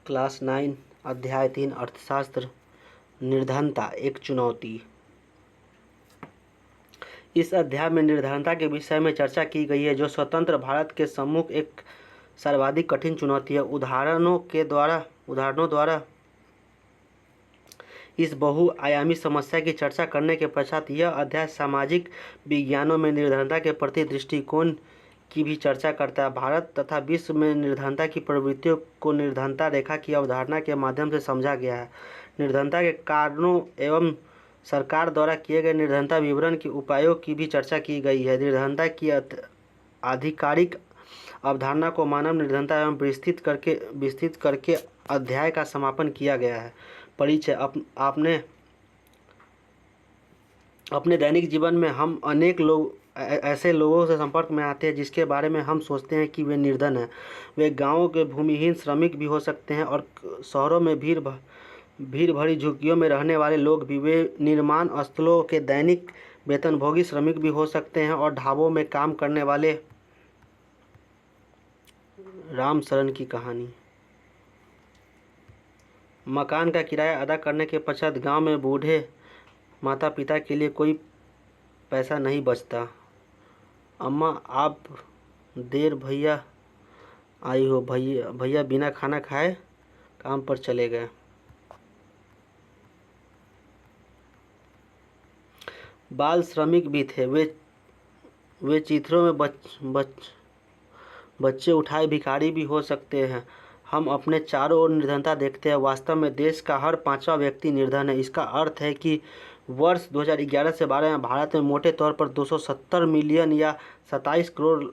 Class 9 अध्याय 3 अर्थशास्त्र निर्धनता एक चुनौती। इस अध्याय में निर्धनता के विषय में चर्चा की गई है, जो स्वतंत्र भारत के सम्मुख एक सर्वाधिक कठिन चुनौती है। उदाहरणों द्वारा इस बहुआयामी समस्या की चर्चा करने के पश्चात यह अध्याय सामाजिक विज्ञानों में निर्धनता के प्रति दृष्टिकोण की भी चर्चा करता है। भारत तथा विश्व में निर्धनता की प्रवृत्तियों को निर्धनता रेखा की अवधारणा के माध्यम से समझा गया है। निर्धनता के कारणों एवं सरकार द्वारा किए गए निर्धनता विवरण के उपायों की भी चर्चा की गई है। निर्धनता की आधिकारिक अवधारणा को मानव निर्धनता एवं विस्तृत करके अध्याय का समापन किया गया है। परिचय। अपने दैनिक जीवन में हम अनेक ऐसे लोगों से संपर्क में आते हैं जिसके बारे में हम सोचते हैं कि वे निर्धन हैं। वे गांवों के भूमिहीन श्रमिक भी हो सकते हैं और शहरों में भीड़ भरी झुग्गियों में रहने वाले लोग भी। वे निर्माण स्थलों के दैनिक वेतनभोगी श्रमिक भी हो सकते हैं और ढाबों में काम करने वाले। रामशरण की कहानी। मकान का किराया अदा करने के पश्चात गांव में बूढ़े माता पिता के लिए कोई पैसा नहीं बचता। अम्मा, आप देर भैया आई हो। भैया बिना खाना खाए काम पर चले गए। बाल श्रमिक भी थे। वे चित्रों में बच्चे उठाए भिखारी भी हो सकते हैं। हम अपने चारों ओर निर्धनता देखते हैं। वास्तव में देश का हर 5वां व्यक्ति निर्धन है। इसका अर्थ है कि वर्ष 2011 से 12 में भारत में मोटे तौर पर 270 मिलियन या 27 करोड़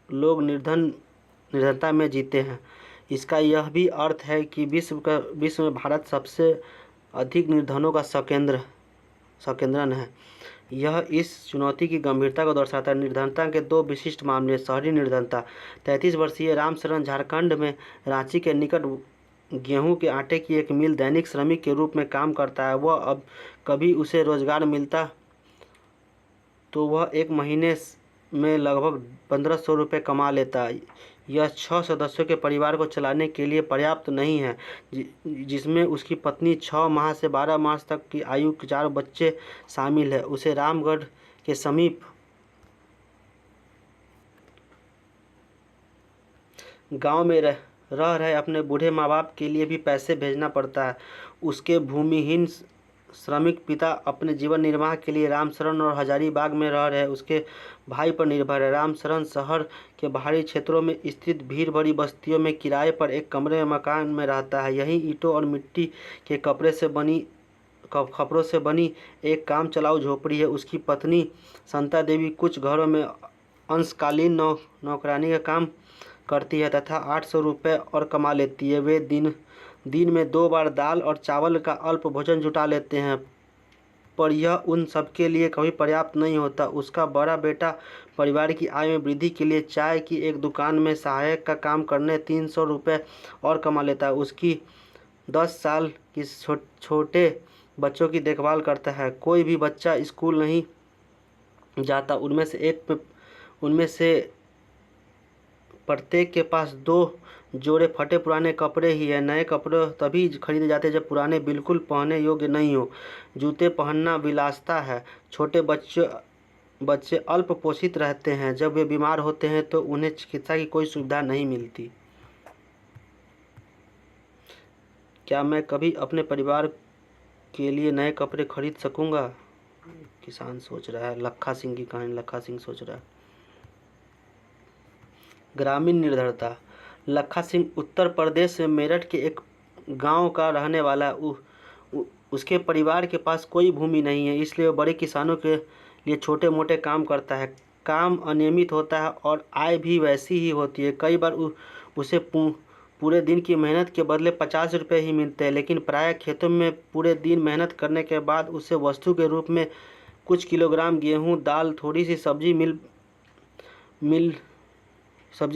लोग निर्धनता में जीते हैं। इसका यह भी अर्थ है कि विश्व में भारत सबसे अधिक निर्धनों का संकेंद्रण है। यह इस चुनौती की गंभीरता को दर्शाता है। निर्धनता के दो विशिष्ट मामले। शहरी निर्धनता। 33 वर्षीय रामशरण झारखंड में रांची के निकट गेहूं के आटे की एक मिल दैनिक श्रमिक के रूप में काम करता है। वह अब कभी उसे रोजगार मिलता तो वह एक महीने में लगभग 1500 रुपये कमा लेता। यह 6 सदस्यों के परिवार को चलाने के लिए पर्याप्त नहीं है, जिसमें उसकी पत्नी 6 माह से 12 मास तक की आयु के 4 बच्चे शामिल है। उसे रामगढ़ के समीप गांव में रह रहे अपने बूढ़े माँ बाप के लिए भी पैसे भेजना पड़ता है। उसके भूमिहीन श्रमिक पिता अपने जीवन निर्वाह के लिए रामशरण और हजारीबाग में रह रहे उसके भाई पर निर्भर है। रामशरण शहर के बाहरी क्षेत्रों में स्थित भीड़ भरी बस्तियों में किराए पर एक कमरे में मकान में रहता है। यही ईंटों और मिट्टी के खपड़ों से बनी एक काम चलाऊ झोपड़ी है। उसकी पत्नी संता देवी कुछ घरों में अंशकालीन नौकरानी का काम करती है तथा 800 रुपये और कमा लेती है। वे दिन में 2 बार दाल और चावल का अल्प भोजन जुटा लेते हैं, पर यह उन सबके लिए कभी पर्याप्त नहीं होता। उसका बड़ा बेटा परिवार की आय में वृद्धि के लिए चाय की एक दुकान में सहायक का काम करने 300 रुपये और कमा लेता है। उसकी 10 साल की छोटे बच्चों की देखभाल करता है। कोई भी बच्चा स्कूल नहीं जाता। उनमें से प्रत्येक के पास 2 जोड़े फटे पुराने कपड़े ही हैं। नए कपड़े तभी खरीदे जाते जब पुराने बिल्कुल पहनने योग्य नहीं हो। जूते पहनना विलासिता है। छोटे बच्चे अल्प पोषित रहते हैं। जब वे बीमार होते हैं तो उन्हें चिकित्सा की कोई सुविधा नहीं मिलती। क्या मैं कभी अपने परिवार के लिए नए कपड़े खरीद सकूंगा? किसान सोच रहा है। लखा सिंह की कहानी। लखा सिंह सोच रहा है। ग्रामीण निर्धनता। लखा सिंह उत्तर प्रदेश में मेरठ के एक गांव का रहने वाला है। उसके परिवार के पास कोई भूमि नहीं है, इसलिए वह बड़े किसानों के लिए छोटे मोटे काम करता है। काम अनियमित होता है और आय भी वैसी ही होती है। कई बार उसे पूरे दिन की मेहनत के बदले 50 रुपये ही मिलते हैं, लेकिन प्रायः खेतों में पूरे दिन मेहनत करने के बाद उसे वस्तु के रूप में कुछ किलोग्राम गेहूँ, दाल, थोड़ी सी सब्जी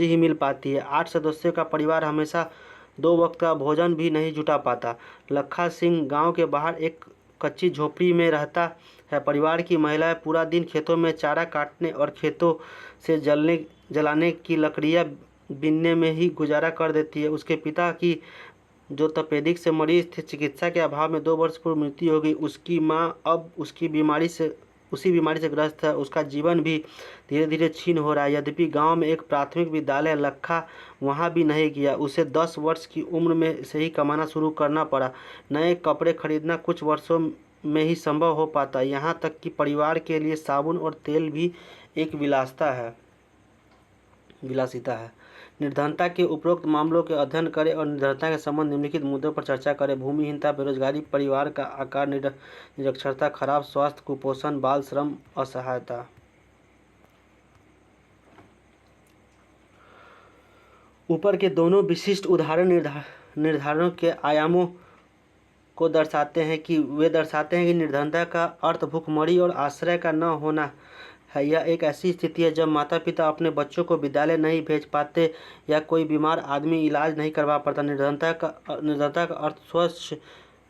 ही मिल पाती है। 8 सदस्यों का परिवार हमेशा 2 वक्त का भोजन भी नहीं जुटा पाता। लखा सिंह गांव के बाहर एक कच्ची झोपड़ी में रहता है। परिवार की महिलाएं पूरा दिन खेतों में चारा काटने और खेतों से जलाने की लकड़ियां बीनने में ही गुजारा कर देती है। उसके पिता की जो तपेदिक से मरीज थे, चिकित्सा के अभाव में 2 वर्ष पूर्व मृत्यु हो गई। उसकी मां अब उसी बीमारी से ग्रस्त है। उसका जीवन भी धीरे धीरे छीन हो रहा है। यद्यपि गांव में एक प्राथमिक विद्यालय लखा वहां भी नहीं गया। उसे 10 वर्ष की उम्र में से ही कमाना शुरू करना पड़ा। नए कपड़े खरीदना कुछ वर्षों में ही संभव हो पाता, यहाँ तक कि परिवार के लिए साबुन और तेल भी एक विलासिता है। निर्धनता के उपरोक्त मामलों के अध्ययन करें और निर्धनता के संबंध निम्नलिखित मुद्दों पर चर्चा करें: भूमिहीनता, बेरोजगारी, परिवार का आकार, निरक्षरता, खराब स्वास्थ्य, कुपोषण, बाल श्रम, असहायता। ऊपर के दोनों विशिष्ट उदाहरण निर्धारणों के आयामों को दर्शाते हैं कि निर्धनता का अर्थ भूखमरी और आश्रय का न होना है। यह एक ऐसी स्थिति है जब माता पिता अपने बच्चों को विद्यालय नहीं भेज पाते या कोई बीमार आदमी इलाज नहीं करवा पाता। निर्धनता का अर्थ स्वच्छ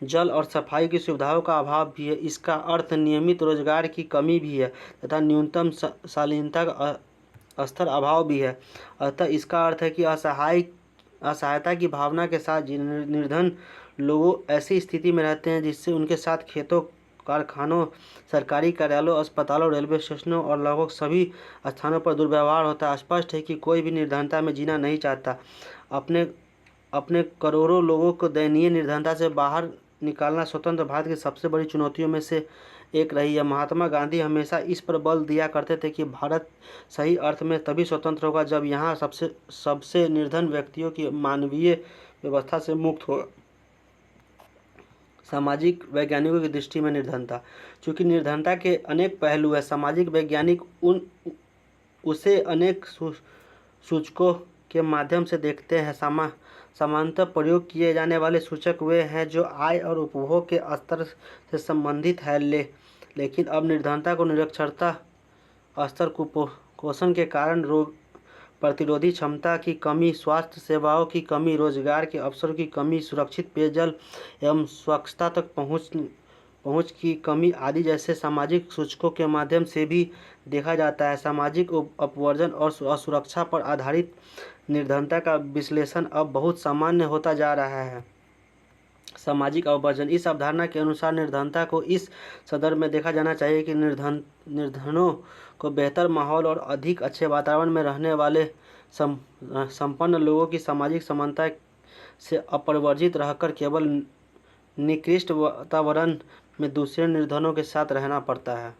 जल और सफाई की सुविधाओं का अभाव भी है। इसका अर्थ नियमित रोजगार की कमी भी है तथा न्यूनतम शालीनता का स्तर अभाव भी है। अतः इसका अर्थ है कि असहायता की भावना के साथ निर्धन लोग ऐसी स्थिति में रहते हैं जिससे उनके साथ खेतों, कारखानों, सरकारी कार्यालयों, अस्पतालों, रेलवे स्टेशनों और लगभग सभी स्थानों पर दुर्व्यवहार होता है। स्पष्ट है कि कोई भी निर्धनता में जीना नहीं चाहता। अपने करोड़ों लोगों को दयनीय निर्धनता से बाहर निकालना स्वतंत्र भारत की सबसे बड़ी चुनौतियों में से एक रही है। महात्मा गांधी हमेशा इस पर बल दिया करते थे कि भारत सही अर्थ में तभी स्वतंत्र होगा जब यहाँ सबसे निर्धन व्यक्तियों की मानवीय व्यवस्था से मुक्त होगा। सामाजिक वैज्ञानिकों की दृष्टि में निर्धनता, चूँकि निर्धनता के अनेक पहलू हैं, सामाजिक वैज्ञानिक उसे अनेक सूचकों के माध्यम से देखते हैं। सामान्यतः प्रयोग किए जाने वाले सूचक वे हैं जो आय और उपभोग के स्तर से संबंधित है। लेकिन अब निर्धनता को निरक्षरता स्तर, कुपोषण के कारण रोग प्रतिरोधी क्षमता की कमी, स्वास्थ्य सेवाओं की कमी, रोजगार के अवसरों की कमी, सुरक्षित पेयजल एवं स्वच्छता तक पहुंच की कमी आदि जैसे सामाजिक सूचकों के माध्यम से भी देखा जाता है। सामाजिक अपवर्जन और असुरक्षा पर आधारित निर्धनता का विश्लेषण अब बहुत सामान्य होता जा रहा है। सामाजिक अपवर्जन, इस अवधारणा के अनुसार निर्धनता को इस संदर्भ में देखा जाना चाहिए कि निर्धनों को बेहतर माहौल और अधिक अच्छे वातावरण में रहने वाले संपन्न लोगों की सामाजिक समानता से अपरिवर्जित रहकर केवल निकृष्ट वातावरण में दूसरे निर्धनों के साथ रहना पड़ता है।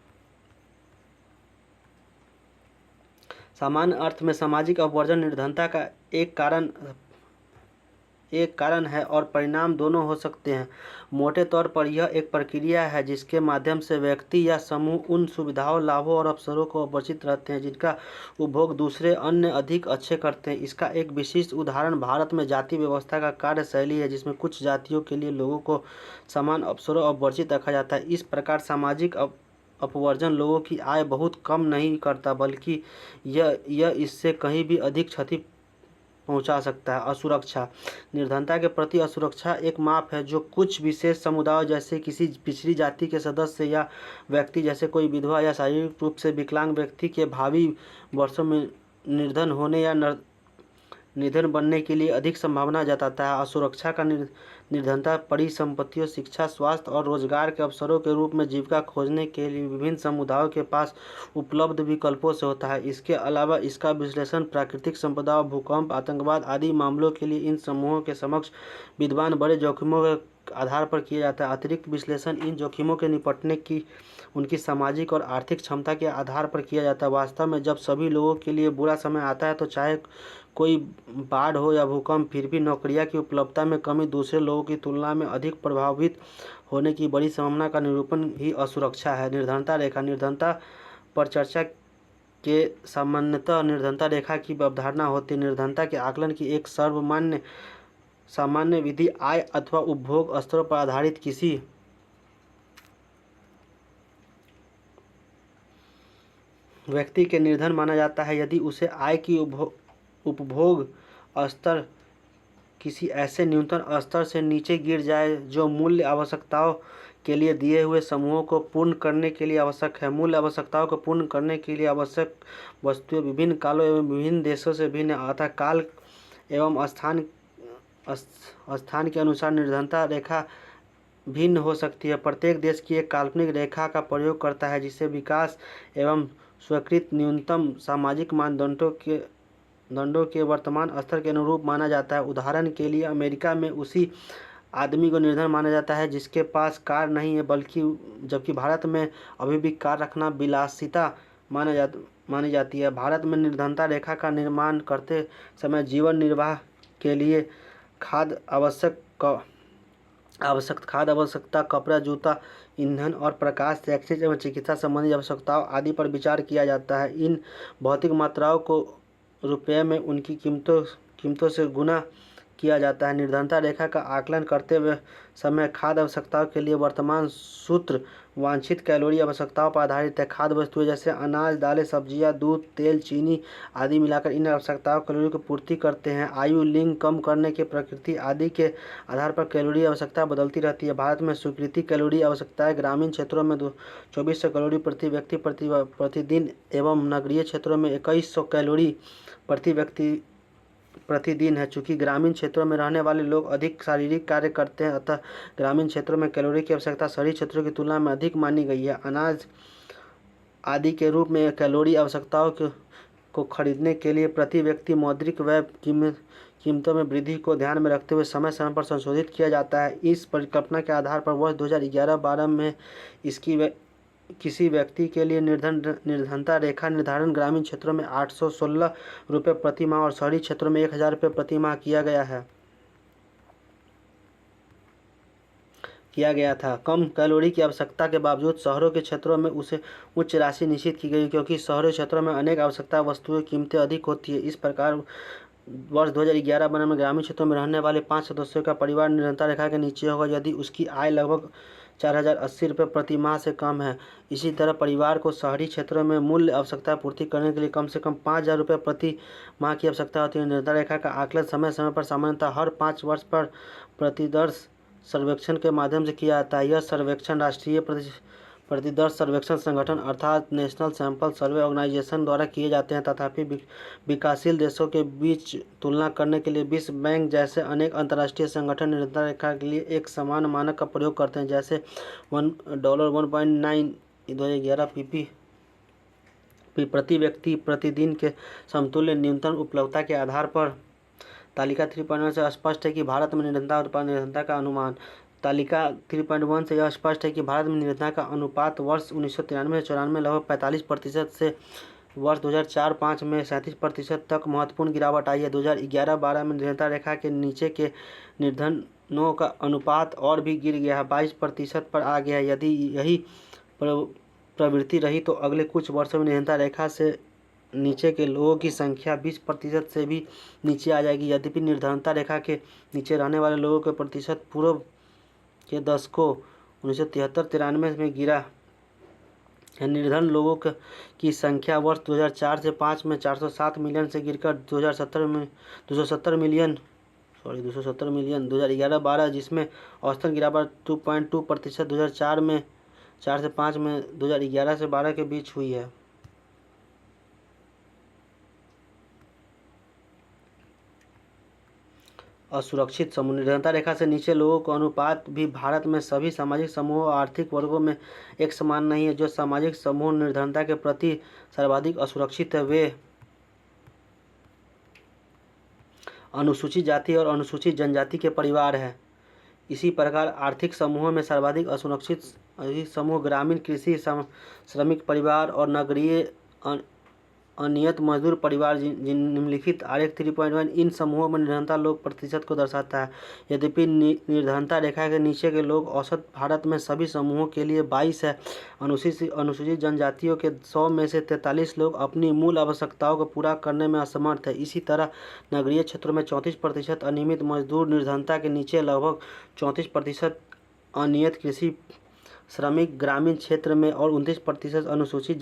सामान्य अर्थ में सामाजिक अपवर्जन निर्धनता का एक कारण है और परिणाम दोनों हो सकते हैं। मोटे तौर पर यह एक प्रक्रिया है जिसके माध्यम से व्यक्ति या समूह उन सुविधाओं, लाभों और अवसरों को वंचित रहते हैं जिनका उपभोग दूसरे अन्य अधिक अच्छे करते हैं। इसका एक विशिष्ट उदाहरण भारत में जाति व्यवस्था का कार्यशैली है, जिसमें कुछ जातियों के लिए लोगों को समान अवसरों और वंचित रखा जाता है। इस प्रकार सामाजिक अपवर्जन लोगों की आय बहुत कम नहीं करता, बल्कि यह इससे कहीं भी अधिक क्षति पहुंचा सकता है। असुरक्षा, निर्धनता के प्रति असुरक्षा एक माप है जो कुछ विशेष समुदायों जैसे किसी पिछड़ी जाति के सदस्य या व्यक्ति जैसे कोई विधवा या शारीरिक रूप से विकलांग व्यक्ति के भावी वर्षों में निर्धन होने या निधन बनने के लिए अधिक संभावना जताता है। असुरक्षा का निर्धनता परिसंपत्तियों, शिक्षा, स्वास्थ्य और रोजगार के अवसरों के रूप में जीविका खोजने के लिए विभिन्न समुदायों के पास उपलब्ध विकल्पों से होता है। इसके अलावा इसका विश्लेषण प्राकृतिक संपदा, भूकंप, आतंकवाद आदि मामलों के लिए इन समूहों के समक्ष विद्यमान बड़े जोखिमों के आधार पर किया जाता है। अतिरिक्त विश्लेषण इन जोखिमों के निपटने की उनकी सामाजिक और आर्थिक क्षमता के आधार पर किया जाता है। वास्तव में जब सभी लोगों के लिए बुरा समय आता है तो चाहे कोई बाढ़ हो या भूकंप, फिर भी नौकरियां की उपलब्धता में कमी दूसरे लोगों की तुलना में अधिक प्रभावित होने की बड़ी संभावना का निरूपण ही असुरक्षा है। निर्धनता रेखा, निर्धनता पर चर्चा के सामान्यतः निर्धनता रेखा की अवधारणा होती है। निर्धनता के आकलन की एक सामान्य विधि आय अथवा उपभोग स्तरों पर आधारित किसी व्यक्ति के निर्धन माना जाता है यदि उसे आय की उपभोग स्तर किसी ऐसे न्यूनतम स्तर से नीचे गिर जाए जो मूल्य आवश्यकताओं के लिए दिए हुए समूहों को पूर्ण करने के लिए आवश्यक है। मूल्य आवश्यकताओं को पूर्ण करने के लिए आवश्यक वस्तुएं विभिन्न कालों एवं विभिन्न देशों से भिन्न अतः काल एवं स्थान स्थान के अनुसार निर्धनता रेखा भिन्न हो सकती है। प्रत्येक देश की एक काल्पनिक रेखा का प्रयोग करता है जिसे विकास एवं स्वीकृत न्यूनतम सामाजिक मानदंडों के वर्तमान स्तर के अनुरूप माना जाता है। उदाहरण के लिए अमेरिका में उसी आदमी को निर्धन माना जाता है जिसके पास कार नहीं है, बल्कि जबकि भारत में अभी भी कार रखना विलासिता मानी जाती है। भारत में निर्धनता रेखा का निर्माण करते समय जीवन निर्वाह के लिए खाद्य आवश्यकता, कपड़ा, जूता, ईंधन और प्रकाश, शैक्षिक एवं चिकित्सा संबंधी आवश्यकताओं आदि पर विचार किया जाता है। इन भौतिक मात्राओं को रुपये में उनकी कीमतों से गुणा किया जाता है। निर्धनता रेखा का आकलन करते हुए समय खाद्य आवश्यकताओं के लिए वर्तमान सूत्र वांछित कैलोरी आवश्यकताओं पर आधारित है। खाद्य वस्तुएं जैसे अनाज, दालें, सब्जियां, दूध, तेल, चीनी आदि मिलाकर इन आवश्यकताओं कैलोरी की पूर्ति करते हैं। आयु, लिंग, कम करने की प्रकृति आदि के आधार पर कैलोरी आवश्यकता बदलती रहती है। भारत में स्वीकृत कैलोरी आवश्यकताएं ग्रामीण क्षेत्रों में 2400 कैलोरी प्रति व्यक्ति प्रतिदिन एवं नगरीय क्षेत्रों में 2100 कैलोरी प्रति व्यक्ति प्रतिदिन है। चूँकि ग्रामीण क्षेत्रों में रहने वाले लोग अधिक शारीरिक कार्य करते हैं, अतः ग्रामीण क्षेत्रों में कैलोरी की आवश्यकता शहरी क्षेत्रों की तुलना में अधिक मानी गई है। अनाज आदि के रूप में कैलोरी आवश्यकताओं को खरीदने के लिए प्रति व्यक्ति मौद्रिक व्यय कीमतों में वृद्धि को ध्यान में रखते हुए समय समय पर संशोधित किया जाता है। इस परिकल्पना के आधार पर वर्ष 2011-12 में किसी व्यक्ति के लिए निर्धनता रेखा निर्धारण ग्रामीण क्षेत्रों में 816 रुपये प्रति माह और शहरी क्षेत्रों में 1000 रुपये प्रति माह किया गया था। कम कैलोरी की आवश्यकता के बावजूद शहरों के क्षेत्रों में उसे उच्च राशि निश्चित की गई, क्योंकि शहरी क्षेत्रों में अनेक आवश्यकता वस्तुओं की कीमतें अधिक होती है। इस प्रकार वर्ष 2011-12 में ग्रामीण क्षेत्रों में रहने वाले 5 सदस्यों का परिवार निर्धनता रेखा के नीचे होगा यदि उसकी आय लगभग 4080 रुपये प्रति माह से कम है। इसी तरह परिवार को शहरी क्षेत्रों में मूल्य आवश्यकता पूर्ति करने के लिए कम से कम 5000 रुपये प्रति माह की आवश्यकता होती है। निर्धनता रेखा का आकलन समय समय पर सामान्यतः हर 5 वर्ष पर प्रतिदर्श सर्वेक्षण के माध्यम से किया जाता है। यह सर्वेक्षण राष्ट्रीय प्रतिदर्श सर्वेक्षण संगठन अर्थात नेशनल सैंपल सर्वे ऑर्गेनाइजेशन द्वारा किए जाते हैं। तथापि विकासशील देशों के बीच तुलना करने के लिए विश्व बैंक जैसे अनेक अंतर्राष्ट्रीय संगठन निर्धनता रेखा के लिए एक समान मानक का प्रयोग करते हैं, जैसे $1.9 2011 ppb प्रति व्यक्ति प्रतिदिन के समतुल्य न्यूनतम उपलब्धता के आधार पर। तालिका 3.1 से स्पष्ट है कि भारत में निर्धनता का अनुमान। तालिका 3.1 से यह स्पष्ट है कि भारत में निर्धनता का अनुपात वर्ष 1993 से 94 लगभग 45% से वर्ष 2004-05 में 37% तक महत्वपूर्ण गिरावट आई है। 2011-12 में निर्धनता रेखा के नीचे के निर्धनों का अनुपात और भी गिर गया है, 22% पर आ गया है। यदि यही प्रवृत्ति रही तो अगले कुछ वर्षों में निर्धनता रेखा से नीचे के लोगों की संख्या 20% से भी नीचे आ जाएगी। यद्यपि निर्धनता रेखा के नीचे रहने वाले लोगों के प्रतिशत पूर्व के दशकों 1973-93 में गिरा है। निर्धन लोगों की संख्या वर्ष 2004 से 5 में 407 मिलियन से गिरकर 270 मिलियन 2011-12 जिसमें औसतन गिरावट 2.2% 2004 में 4 से 5 में 2011 से 12 के बीच हुई है। असुरक्षित समूह। निर्धनता रेखा से नीचे लोगों का अनुपात भी भारत में सभी सामाजिक समूहों और आर्थिक वर्गों में एक समान नहीं है। जो सामाजिक समूह निर्धनता के प्रति सर्वाधिक असुरक्षित है वे अनुसूचित जाति और अनुसूचित जनजाति के परिवार हैं। इसी प्रकार आर्थिक समूहों में सर्वाधिक असुरक्षित समूह ग्रामीण कृषि श्रमिक परिवार और नगरीय अनियत मजदूर परिवार निम्नलिखित आरेख 3.1 इन समूहों में निर्धनता लोग प्रतिशत को दर्शाता है। यद्यपि निर्धनता रेखा के नीचे के लोग औसत भारत में सभी समूहों के लिए 22 है। अनुसूचित जनजातियों के 100 में से 43 लोग अपनी मूल आवश्यकताओं को पूरा करने में असमर्थ है। इसी तरह नगरीय क्षेत्रों में 34% अनियमित मजदूर, निर्धनता के नीचे लगभग 34% अनियत कृषि श्रमिक ग्रामीण क्षेत्र में और 29% अनुसूचित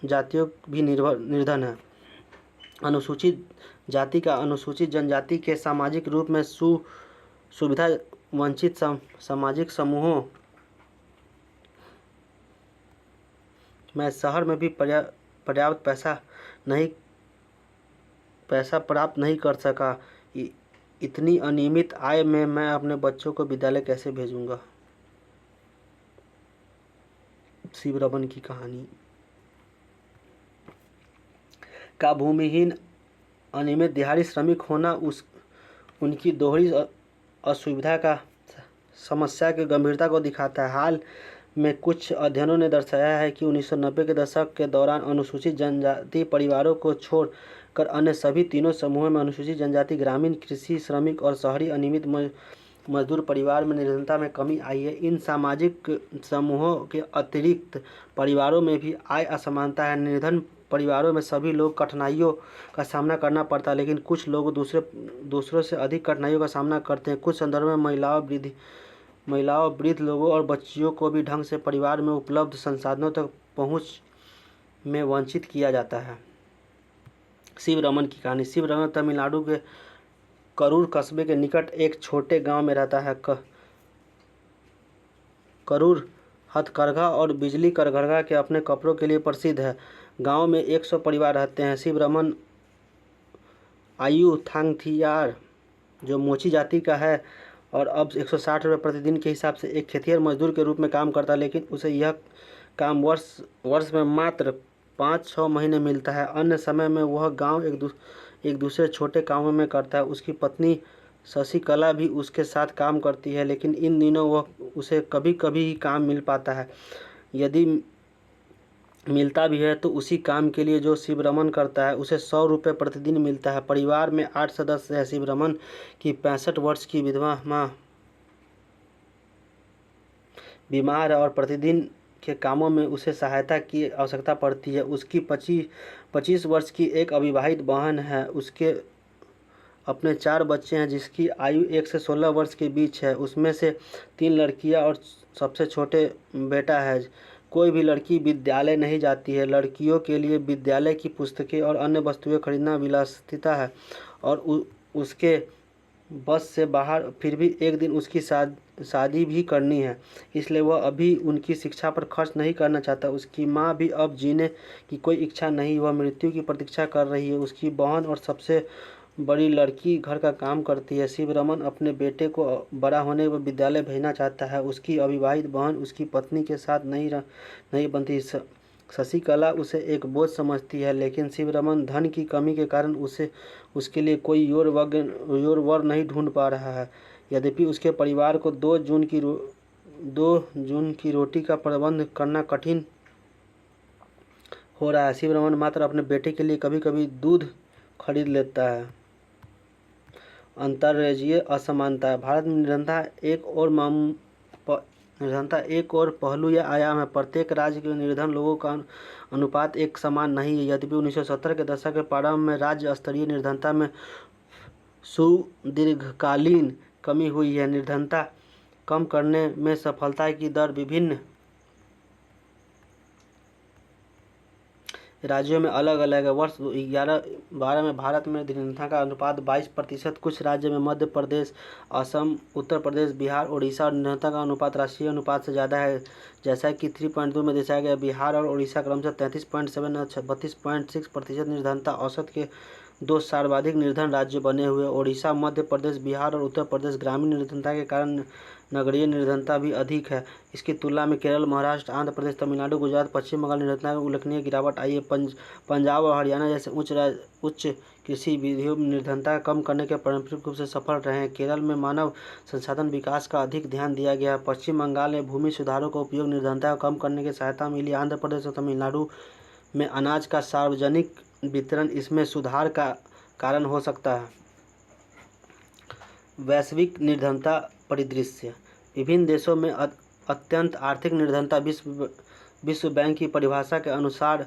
जातियों भी निर्धन है। अनुसूचित जाति का अनुसूचित जनजाति के सामाजिक रूप में सुविधा वंचित सामाजिक समूहों में शहर में भी पर्याप्त पैसा प्राप्त नहीं कर सका। इतनी अनियमित आय में मैं अपने बच्चों को विद्यालय कैसे भेजूंगा। शिव रमन की कहानी। का भूमिहीन अनियमित दिहाड़ी श्रमिक होना उनकी दोहरी असुविधा का समस्या की गंभीरता को दिखाता है। हाल में कुछ अध्ययनों ने दर्शाया है कि 1990 के दशक के दौरान अनुसूचित जनजाति परिवारों को छोड़कर अन्य सभी तीनों समूहों में अनुसूचित जनजाति, ग्रामीण, कृषि श्रमिक और शहरी अनियमित मजदूर परिवार में निर्धनता में कमी आई है। इन सामाजिक समूहों के अतिरिक्त परिवारों में भी आय असमानता है। निर्धन परिवारों में सभी लोग कठिनाइयों का सामना करना पड़ता है, लेकिन कुछ लोग दूसरों से अधिक कठिनाइयों का सामना करते हैं। कुछ संदर्भों में महिलाओं, वृद्ध लोगों और बच्चियों को भी ढंग से परिवार में उपलब्ध संसाधनों तक पहुंच में वंचित किया जाता है। शिव रमन की कहानी। शिव रमन तमिलनाडु के करूर कस्बे के निकट एक छोटे गांव में रहता है। करूर हथकरघा और बिजली करघा के अपने कपड़ों के लिए प्रसिद्ध है। गांव में 100 परिवार रहते हैं। शिव रमन आयु थांगथियार, जो मोची जाति का है और अब 160 रुपये प्रतिदिन के हिसाब से एक खेतिहर मजदूर के रूप में काम करता है, लेकिन उसे यह काम वर्ष में मात्र 5-6 महीने मिलता है। अन्य समय में वह गांव एक दूसरे छोटे कामों में करता है। उसकी पत्नी शशिकला भी उसके साथ काम करती है, लेकिन इन दिनों उसे कभी कभी ही काम मिल पाता है। यदि मिलता भी है तो उसी काम के लिए जो शिव रमन करता है उसे 100 रुपये प्रतिदिन मिलता है। परिवार में 8 सदस्य हैं। शिव रमन की 65 वर्ष की विधवा माँ बीमार है और प्रतिदिन के कामों में उसे सहायता की आवश्यकता पड़ती है। उसकी 25 वर्ष की एक अविवाहित बहन है। उसके अपने 4 बच्चे हैं जिसकी आयु 1 से 16 वर्ष के बीच है। उसमें से 3 लड़कियां और सबसे छोटे बेटा है। कोई भी लड़की विद्यालय नहीं जाती है। लड़कियों के लिए विद्यालय की पुस्तकें और अन्य वस्तुएं खरीदना विलासिता है और उसके बस से बाहर। फिर भी एक दिन उसकी शादी भी करनी है, इसलिए वह अभी उनकी शिक्षा पर खर्च नहीं करना चाहता। उसकी माँ भी अब जीने की कोई इच्छा नहीं, वह मृत्यु की प्रतीक्षा कर रही है। उसकी बहन और सबसे बड़ी लड़की घर का काम करती है। शिव रमन अपने बेटे को बड़ा होने पर विद्यालय भेजना चाहता है। उसकी अविवाहित बहन उसकी पत्नी के साथ नहीं बनती। शशिकला उसे एक बोझ समझती है, लेकिन शिव रमन धन की कमी के कारण उसके लिए कोई योर वर नहीं ढूंढ पा रहा है। यद्यपि उसके परिवार को 2 जून की रोटी का प्रबंध करना कठिन हो रहा है। शिव रमन मात्र अपने बेटे के लिए कभी कभी दूध खरीद लेता है। अंतर्राज्यीय असमानता। भारत में निर्धनता एक और पहलू या आयाम है। प्रत्येक राज्य के निर्धन लोगों का अनुपात एक समान नहीं है। यद्यपि 1970 के दशक के प्रारंभ में राज्य स्तरीय निर्धनता में सुदीर्घकालीन कमी हुई है। निर्धनता कम करने में सफलता की दर विभिन्न राज्यों में अलग अलग है। वर्ष 2011-12 में भारत में निर्धनता का अनुपात 22%, कुछ राज्य में मध्य प्रदेश, असम, उत्तर प्रदेश, बिहार, उड़ीसा और निर्धनता का अनुपात राष्ट्रीय अनुपात से ज़्यादा है, जैसा कि 3.2 में दर्शाया गया। बिहार और उड़ीसा क्रमशः 33.7 और 32.6% निर्धनता औसत के 2 सर्वाधिक निर्धन राज्य बने हुए। उड़ीसा, मध्य प्रदेश, बिहार और उत्तर प्रदेश ग्रामीण निर्धनता के कारण नगरीय निर्धनता भी अधिक है। इसकी तुलना में केरल, महाराष्ट्र, आंध्र प्रदेश, तमिलनाडु, गुजरात, पश्चिम बंगाल निर्धनता में उल्लेखनीय गिरावट आई है। पंजाब और हरियाणा जैसे उच्च कृषि विधियों में निर्धनता कम करने के पारंपरिक रूप से सफल रहे हैं। केरल में मानव संसाधन विकास का अधिक ध्यान दिया गया है। पश्चिम बंगाल में भूमि सुधारों का उपयोग निर्धनता को कम करने की सहायता मिली। आंध्र प्रदेश और तमिलनाडु में अनाज का सार्वजनिक वितरण इसमें सुधार का कारण हो सकता है। वैश्विक निर्धनता परिदृश्य। विभिन्न देशों में अत्यंत आर्थिक निर्धनता विश्व बैंक की परिभाषा के अनुसार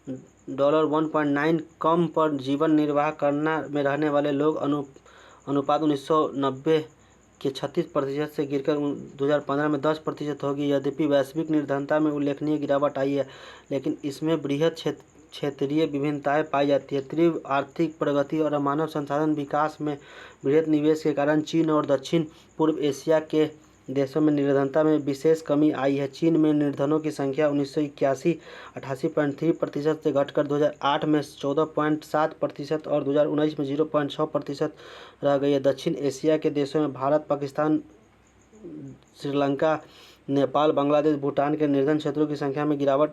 $1.9 कम पर जीवन निर्वाह करना में रहने वाले लोग अनुपात 1990 के 36% से गिरकर 2015 में 10% होगी। यद्यपि वैश्विक निर्धनता में उल्लेखनीय गिरावट आई है, लेकिन इसमें बृहद क्षेत्रीय विभिन्नताएं पाई जाती है। तीव्र आर्थिक प्रगति और मानव संसाधन विकास में बृहद निवेश के कारण चीन और दक्षिण पूर्व एशिया के देशों में निर्धनता में विशेष कमी आई है। चीन में निर्धनों की संख्या 1981 88.3% से घटकर 2008 में 14.7% और 2019 में 0.6% रह गई है। दक्षिण एशिया के देशों में भारत, पाकिस्तान, श्रीलंका, नेपाल, बांग्लादेश, भूटान के निर्धन क्षेत्रों की संख्या में गिरावट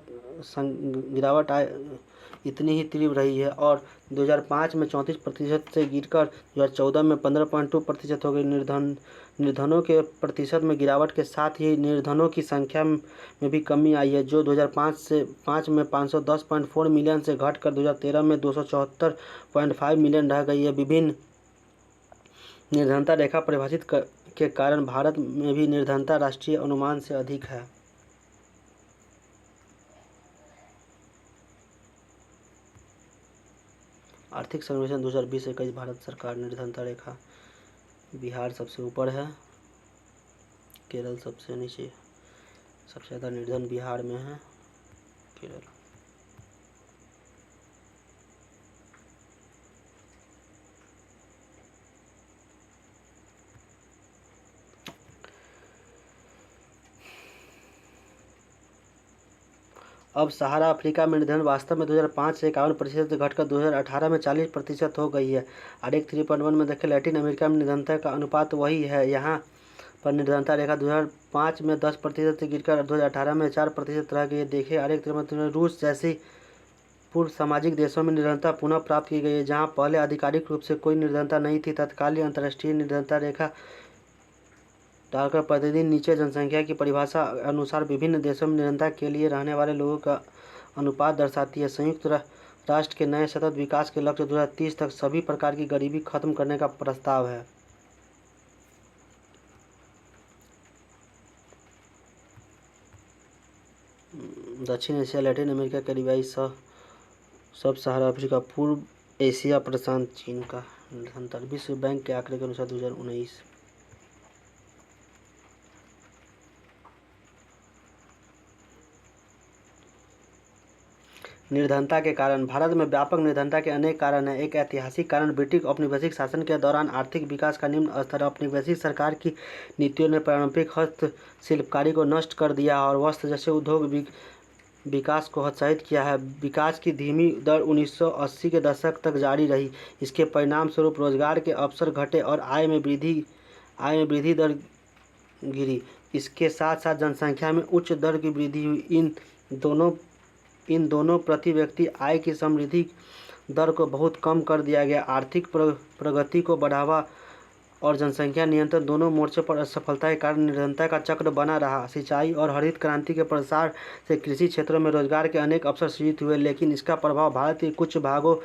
इतनी ही तीव्र रही है और 2005 में 34% से गिरकर 2014 में 15.2% हो गई। निर्धनों के प्रतिशत में गिरावट के साथ ही निर्धनों की संख्या में भी कमी आई है, जो 2005 में 510.4 मिलियन से घटकर 2013 में 274.5 मिलियन रह गई है। विभिन्न निर्धनता रेखा परिभाषित के कारण भारत में भी निर्धनता राष्ट्रीय अनुमान से अधिक है। आर्थिक सर्वेक्षण 2020-21 भारत सरकार निर्धनता रेखा। बिहार सबसे ऊपर है, केरल सबसे नीचे। सबसे ज़्यादा निर्धन बिहार में है, केरल। अब सहारा अफ्रीका में निर्धन वास्तव में 2005 से 51% से घटकर 2018 में 40% हो गई है। आरेख 3.1 में देखें, लैटिन अमेरिका में निर्धनता का अनुपात वही है। यहाँ पर निर्धनता रेखा 2005 में 10% से गिरकर 2018 में 4% रह गई है। देखें आरेख 3 में रूस जैसी पूर्व सामाजिक देशों में निर्धनता पुनः प्राप्त की गई है। जहाँ पहले आधिकारिक रूप से कोई निर्धनता नहीं थी, तत्कालीन अंतर्राष्ट्रीय निर्धनता रेखा डालकर प्रतिदिन नीचे जनसंख्या की परिभाषा अनुसार विभिन्न देशों में निर्धनता के लिए रहने वाले लोगों का अनुपात दर्शाती है। संयुक्त राष्ट्र के नए सतत विकास के लक्ष्य 2030 तक सभी प्रकार की गरीबी खत्म करने का प्रस्ताव है। दक्षिण एशिया, लैटिन अमेरिका, कैरिबियाई, सब सहारा अफ्रीका, पूर्व एशिया, प्रशांत, चीन का निर्धनता विश्व बैंक के आंकड़े के अनुसार 2019। निर्धनता के कारण। भारत में व्यापक निर्धनता के अनेक कारण हैं। एक ऐतिहासिक कारण ब्रिटिश औपनिवेशिक शासन के दौरान आर्थिक विकास का निम्न स्तर। औपनिवेशिक सरकार की नीतियों ने पारंपरिक हस्तशिल्पकारी को नष्ट कर दिया और वस्त्र जैसे उद्योग विकास को हतोत्साहित किया है। विकास की धीमी दर 1980 के दशक तक जारी रही। इसके परिणाम स्वरूप रोजगार के अवसर घटे और आय में वृद्धि दर गिरी। इसके साथ साथ जनसंख्या में उच्च दर की वृद्धि हुई। इन दोनों प्रति व्यक्ति आय की समृद्धि दर को बहुत कम कर दिया गया। आर्थिक प्रगति को बढ़ावा और जनसंख्या नियंत्रण दोनों मोर्चों पर असफलता के कारण निर्धनता का चक्र बना रहा। सिंचाई और हरित क्रांति के प्रसार से कृषि क्षेत्रों में रोजगार के अनेक अवसर सृजित हुए, लेकिन इसका प्रभाव भारत के कुछ भागों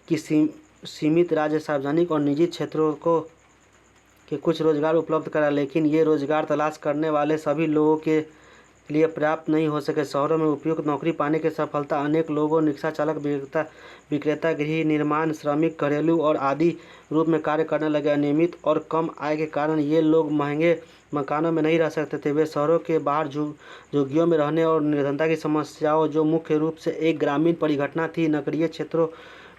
की सीमित राज्य, सार्वजनिक और निजी क्षेत्रों के कुछ रोजगार उपलब्ध करा, लेकिन ये रोजगार तलाश करने वाले सभी लोगों के लिए पर्याप्त नहीं हो सके। शहरों में उपयुक्त नौकरी पाने की सफलता अनेक लोगों, रिक्शा चालक, विक्रेता, गृह निर्माण श्रमिक, घरेलू और आदि रूप में कार्य करने लगे। अनियमित और कम आय के कारण ये लोग महंगे मकानों में नहीं रह सकते थे। वे शहरों के बाहर झुग्गियों में रहने और निर्धनता की समस्याओं, जो मुख्य रूप से एक ग्रामीण परिघटना थी, नगरीय क्षेत्रों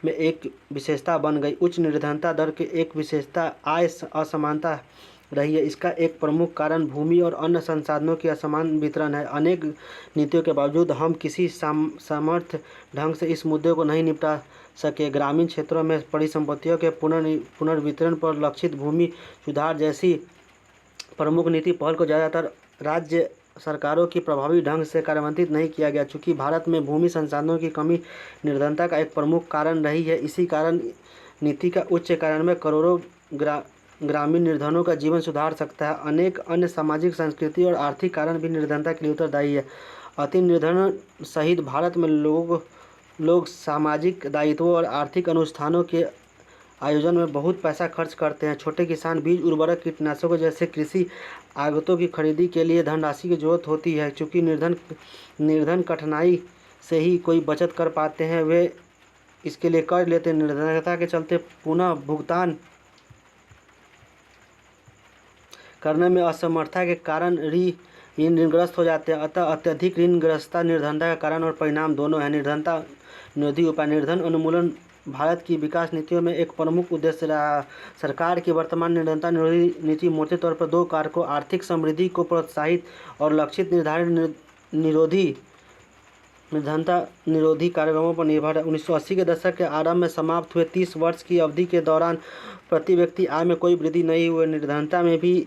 में एक विशेषता बन गई। उच्च निर्धनता दर की एक विशेषता आय असमानता रही है। इसका एक प्रमुख कारण भूमि और अन्य संसाधनों की असमान वितरण है। अनेक नीतियों के बावजूद हम किसी समर्थ ढंग से इस मुद्दे को नहीं निपटा सके। ग्रामीण क्षेत्रों में परिसंपत्तियों के पुनर्वितरण पर लक्षित भूमि सुधार जैसी प्रमुख नीति पहल को ज़्यादातर राज्य सरकारों की प्रभावी ढंग से कार्यान्वित नहीं किया गया। चूँकि भारत में भूमि संसाधनों की कमी निर्धनता का एक प्रमुख कारण रही है, इसी कारण नीति का उच्च कारण में करोड़ों ग्रामीण निर्धनों का जीवन सुधार सकता है। अनेक अन्य सामाजिक, संस्कृति और आर्थिक कारण भी निर्धनता के लिए उत्तरदायी है। अति निर्धन सहित भारत में लोग सामाजिक दायित्वों और आर्थिक अनुष्ठानों के आयोजन में बहुत पैसा खर्च करते हैं। छोटे किसान बीज, उर्वरक, कीटनाशकों जैसे कृषि आगतों की खरीदी के लिए धनराशि की जरूरत होती है। चूँकि निर्धन कठिनाई से ही कोई बचत कर पाते हैं, वे इसके लिए कर्ज लेते हैं। निर्धनता के चलते पुनः भुगतान करने में असमर्थता के कारण ऋणग्रस्त हो जाते हैं। अतः अत्यधिक ऋणग्रस्तता निर्धनता का कारण और परिणाम दोनों है। निर्धनता निरोधी उपाय। निर्धन उन्मूलन भारत की विकास नीतियों में एक प्रमुख उद्देश्य रहा है। सरकार की वर्तमान निर्धनता निरोधी नीति मोटे तौर पर दो कारकों आर्थिक समृद्धि को प्रोत्साहित और लक्षित निर्धनता निरोधी कार्यक्रमों पर निर्भर है। 1980 के दशक के आरंभ में समाप्त हुए 30 वर्ष की अवधि के दौरान प्रति व्यक्ति आय में कोई वृद्धि नहीं हुई, निर्धनता में भी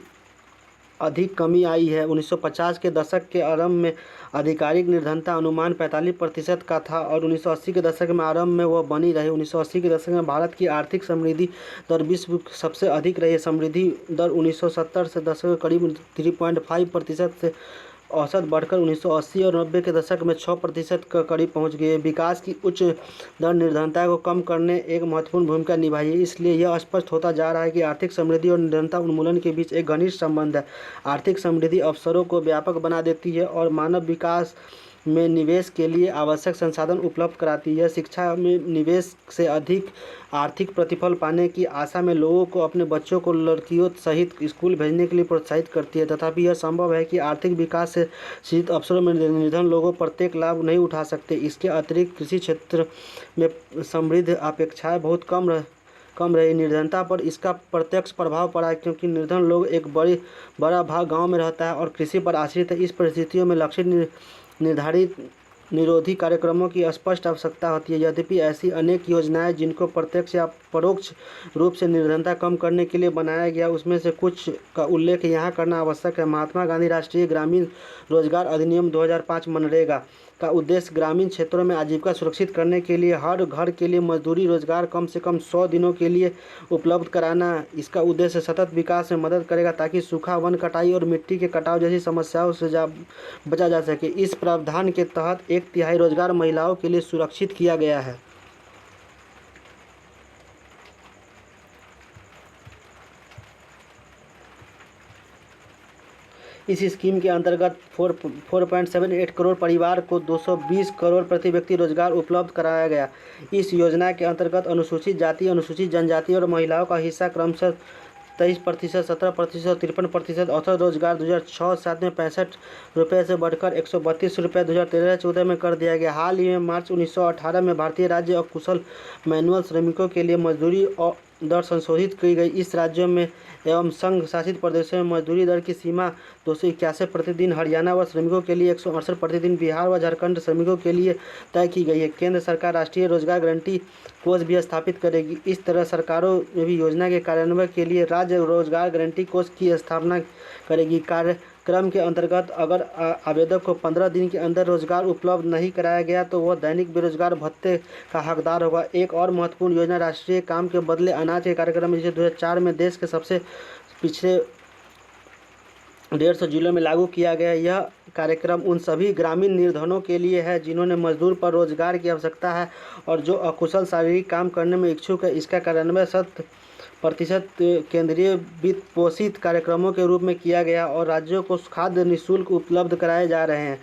अधिक कमी आई है। 1950 के दशक के आरंभ में आधिकारिक निर्धनता अनुमान 45% का था और 1980 के दशक में आरंभ में वह बनी रही। 1980 के दशक में भारत की आर्थिक समृद्धि दर विश्व सबसे अधिक रही। समृद्धि दर 1970 से दशक में करीब 3.5% से औसत बढ़कर 1980 और 90 के दशक में 6% के करीब पहुंच गई। विकास की उच्च दर निर्धनता को कम करने एक महत्वपूर्ण भूमिका निभाई है। इसलिए यह स्पष्ट होता जा रहा है कि आर्थिक समृद्धि और निर्धनता उन्मूलन के बीच एक घनिष्ठ संबंध है। आर्थिक समृद्धि अवसरों को व्यापक बना देती है और मानव विकास में निवेश के लिए आवश्यक संसाधन उपलब्ध कराती है। शिक्षा में निवेश से अधिक आर्थिक प्रतिफल पाने की आशा में लोगों को अपने बच्चों को लड़कियों सहित स्कूल भेजने के लिए प्रोत्साहित करती है। तथापि यह संभव है कि आर्थिक विकास से सृजित अवसरों में निर्धन लोगों प्रत्येक लाभ नहीं उठा सकते। इसके अतिरिक्त कृषि क्षेत्र में समृद्ध अपेक्षाएं बहुत कम रही। निर्धनता पर इसका प्रत्यक्ष प्रभाव पड़ा है क्योंकि निर्धन लोग एक बड़ा भाग गांव में रहता है और कृषि पर आश्रित है। इस परिस्थितियों में लक्षित निर्धारित निरोधी कार्यक्रमों की स्पष्ट आवश्यकता होती है। यद्यपि ऐसी अनेक योजनाएं जिनको प्रत्यक्ष या परोक्ष रूप से निर्धनता कम करने के लिए बनाया गया, उसमें से कुछ का उल्लेख यहाँ करना आवश्यक है। महात्मा गांधी राष्ट्रीय ग्रामीण रोजगार अधिनियम 2005 मनरेगा का उद्देश्य ग्रामीण क्षेत्रों में आजीविका सुरक्षित करने के लिए हर घर के लिए मजदूरी रोजगार कम से कम 100 दिनों के लिए उपलब्ध कराना। इसका उद्देश्य सतत विकास में मदद करेगा ताकि सूखा, वन कटाई और मिट्टी के कटाव जैसी समस्याओं से बचा जा सके। इस प्रावधान के तहत 1/3 रोजगार महिलाओं के लिए सुरक्षित किया गया है। इस स्कीम के अंतर्गत 4.78 करोड़ परिवार को 220 करोड़ प्रति व्यक्ति रोजगार उपलब्ध कराया गया। इस योजना के अंतर्गत अनुसूचित जाति, अनुसूचित जनजाति और महिलाओं का हिस्सा क्रमशः 23%, 17% और 53% औसत रोजगार 2006-07 में ₹65 से बढ़कर ₹132 2013-14 में कर दिया गया। हाल ही में मार्च 1918 में भारतीय राज्य अकुशल मैनुअल श्रमिकों के लिए मजदूरी दर संशोधित की गई। इस राज्यों में एवं संघ शासित प्रदेशों में मजदूरी दर की सीमा 281 प्रतिदिन हरियाणा व श्रमिकों के लिए 168 प्रतिदिन, बिहार व झारखंड श्रमिकों के लिए तय की गई है। केंद्र सरकार राष्ट्रीय रोजगार गारंटी कोष भी स्थापित करेगी। इस तरह सरकारों में भी योजना के कार्यान्वयन के लिए राज्य रोजगार गारंटी कोष की स्थापना करेगी। कार्यक्रम के अंतर्गत अगर आवेदक को 15 दिन के अंदर रोजगार उपलब्ध नहीं कराया गया तो वह दैनिक बेरोजगार भत्ते का हकदार होगा। एक और महत्वपूर्ण योजना राष्ट्रीय काम के बदले अनाज के कार्यक्रम है, जिसे 2004 में देश के सबसे पिछड़े 150 जिलों में लागू किया गया। यह कार्यक्रम उन सभी ग्रामीण निर्धनों के लिए है जिन्होंने मजदूर पर रोजगार की आवश्यकता है और जो अकुशल शारीरिक काम करने में इच्छुक है। इसका कार्यान्वयन 100% केंद्रीय वित्त पोषित कार्यक्रमों के रूप में किया गया और राज्यों को खाद्य निःशुल्क उपलब्ध कराए जा रहे हैं।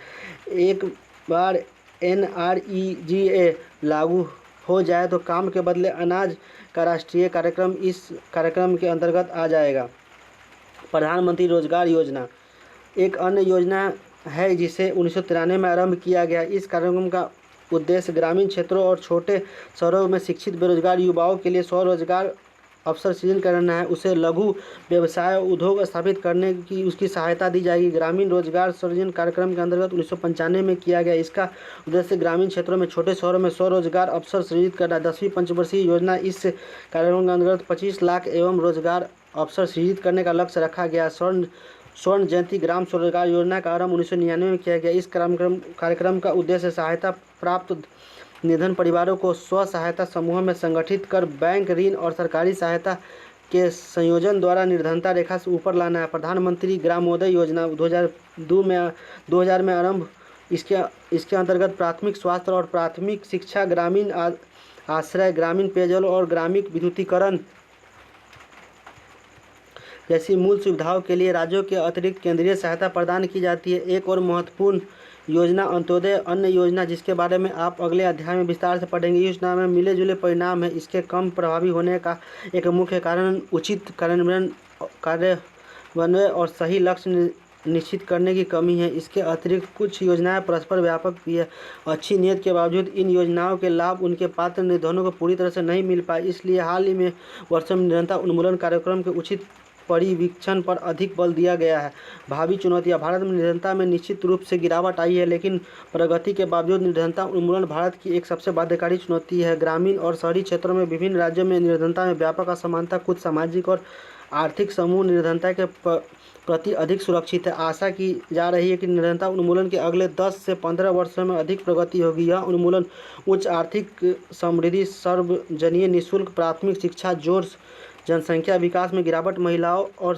एक बार NREGA लागू हो जाए तो काम के बदले अनाज का राष्ट्रीय कार्यक्रम इस कार्यक्रम के अंतर्गत आ जाएगा। प्रधानमंत्री रोजगार योजना एक अन्य योजना है जिसे 1993 में आरंभ किया गया। इस कार्यक्रम का उद्देश्य ग्रामीण क्षेत्रों और छोटे शहरों में शिक्षित बेरोजगार युवाओं के लिए स्वरोजगार अवसर सृजन करना है। उसे लघु व्यवसाय उद्योग स्थापित करने की उसकी सहायता दी जाएगी। ग्रामीण रोजगार सृजन कार्यक्रम के अंतर्गत 1995 में किया गया। इसका उद्देश्य ग्रामीण क्षेत्रों में छोटे शहरों में स्वरोजगार अवसर सृजित करना। 10वीं पंचवर्षीय योजना इस कार्यक्रम के अंतर्गत 25 लाख एवं रोजगार अवसर सृजित करने का लक्ष्य रखा गया। स्वर्ण जयंती ग्राम स्वरोजगार योजना का आरंभ 1999 में किया गया। इस कार्यक्रम का उद्देश्य सहायता प्राप्त निर्धन परिवारों को स्व सहायता समूह में संगठित कर बैंक ऋण और सरकारी सहायता के संयोजन द्वारा निर्धनता रेखा से ऊपर लाना है। प्रधानमंत्री ग्रामोदय योजना 2000 में आरंभ। इसके अंतर्गत प्राथमिक स्वास्थ्य और प्राथमिक शिक्षा, ग्रामीण आश्रय, ग्रामीण पेयजल और ग्रामीण विद्युतीकरण जैसी मूल सुविधाओं के लिए राज्यों के अतिरिक्त केंद्रीय सहायता प्रदान की जाती है। एक और महत्वपूर्ण योजना अंत्योदय अन्न योजना, जिसके बारे में आप अगले अध्याय में विस्तार से पढ़ेंगे। इस योजना में मिले जुले परिणाम है। इसके कम प्रभावी होने का एक मुख्य कारण उचित कार्यान्वयन और सही लक्ष्य निश्चित करने की कमी है। इसके अतिरिक्त कुछ योजनाएं परस्पर व्यापक भी है। अच्छी नीयत के बावजूद इन योजनाओं के लाभ उनके पात्र निर्धनों को पूरी तरह से नहीं मिल पाए। इसलिए हाल ही में वर्षों में निरंतर उन्मूलन कार्यक्रम के उचित परिवीक्षण पर अधिक बल दिया गया है। भावी चुनौतियां। भारत में निर्धनता में निश्चित रूप से गिरावट आई है, लेकिन प्रगति के बावजूद निर्धनता उन्मूलन भारत की एक सबसे बाध्यकारी चुनौती है। ग्रामीण और शहरी क्षेत्रों में विभिन्न राज्यों में निर्धनता में व्यापक असमानता। कुछ सामाजिक और आर्थिक समूह निर्धनता के प्रति अधिक सुरक्षित है। आशा की जा रही है कि निर्धनता उन्मूलन के अगले 10 से 15 वर्षों में अधिक प्रगति होगी। यह उन्मूलन उच्च आर्थिक समृद्धि, सार्वजनिक निःशुल्क प्राथमिक शिक्षा, जोर जनसंख्या विकास में गिरावट, महिलाओं और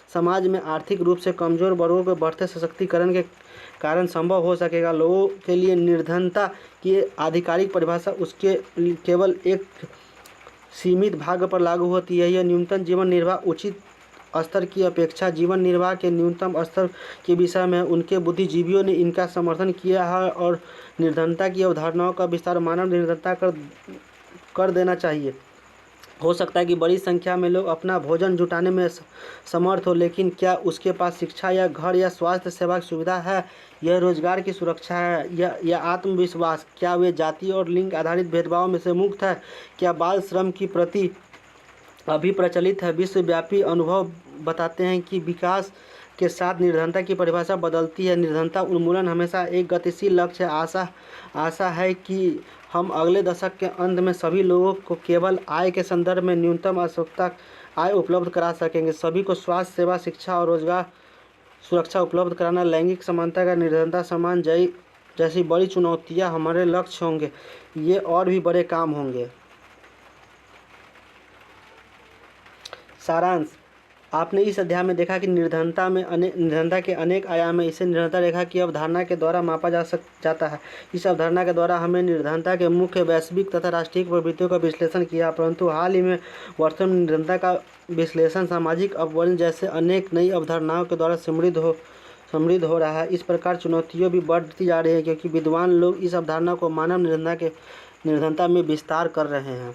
समाज में आर्थिक रूप से कमजोर वर्गों के बढ़ते सशक्तिकरण के कारण संभव हो सकेगा। लोगों के लिए निर्धनता की आधिकारिक परिभाषा उसके केवल एक सीमित भाग पर लागू होती है। यह न्यूनतम जीवन निर्वाह उचित स्तर की अपेक्षा जीवन निर्वाह के न्यूनतम स्तर के विषय में उनके बुद्धिजीवियों ने इनका समर्थन किया है और निर्धनता की अवधारणाओं का विस्तार मानव निर्धनता कर देना चाहिए। हो सकता है कि बड़ी संख्या में लोग अपना भोजन जुटाने में समर्थ हो, लेकिन क्या उसके पास शिक्षा या घर या स्वास्थ्य सेवा की सुविधा है? यह रोजगार की सुरक्षा है या आत्मविश्वास? क्या वे जाति और लिंग आधारित भेदभाव में से मुक्त है? क्या बाल श्रम की प्रति अभी प्रचलित है? विश्वव्यापी अनुभव बताते हैं कि विकास के साथ निर्धनता की परिभाषा बदलती है। निर्धनता उन्मूलन हमेशा एक गतिशील लक्ष्य है। आशा है कि हम अगले दशक के अंत में सभी लोगों को केवल आय के संदर्भ में न्यूनतम आवश्यकता आय उपलब्ध करा सकेंगे। सभी को स्वास्थ्य सेवा, शिक्षा और रोजगार सुरक्षा उपलब्ध कराना, लैंगिक समानता का निर्धनता सम्मान जैसी बड़ी चुनौतियां हमारे लक्ष्य होंगे। ये और भी बड़े काम होंगे। सारांश। आपने इस अध्याय में देखा कि निर्धनता के अनेक आयाम हैं। इसे निर्धनता रेखा की अवधारणा के द्वारा मापा जाता है। इस अवधारणा के द्वारा हमें निर्धनता के मुख्य वैश्विक तथा राष्ट्रीय प्रवृत्तियों का विश्लेषण किया, परंतु हाल ही में वर्षों में निर्धनता का विश्लेषण सामाजिक अपवर्जन जैसे अनेक नई अवधारणाओं के द्वारा समृद्ध हो रहा है। इस प्रकार चुनौतियाँ भी बढ़ती जा रही हैं, क्योंकि विद्वान लोग इस अवधारणा को मानव निर्धनता में विस्तार कर रहे हैं।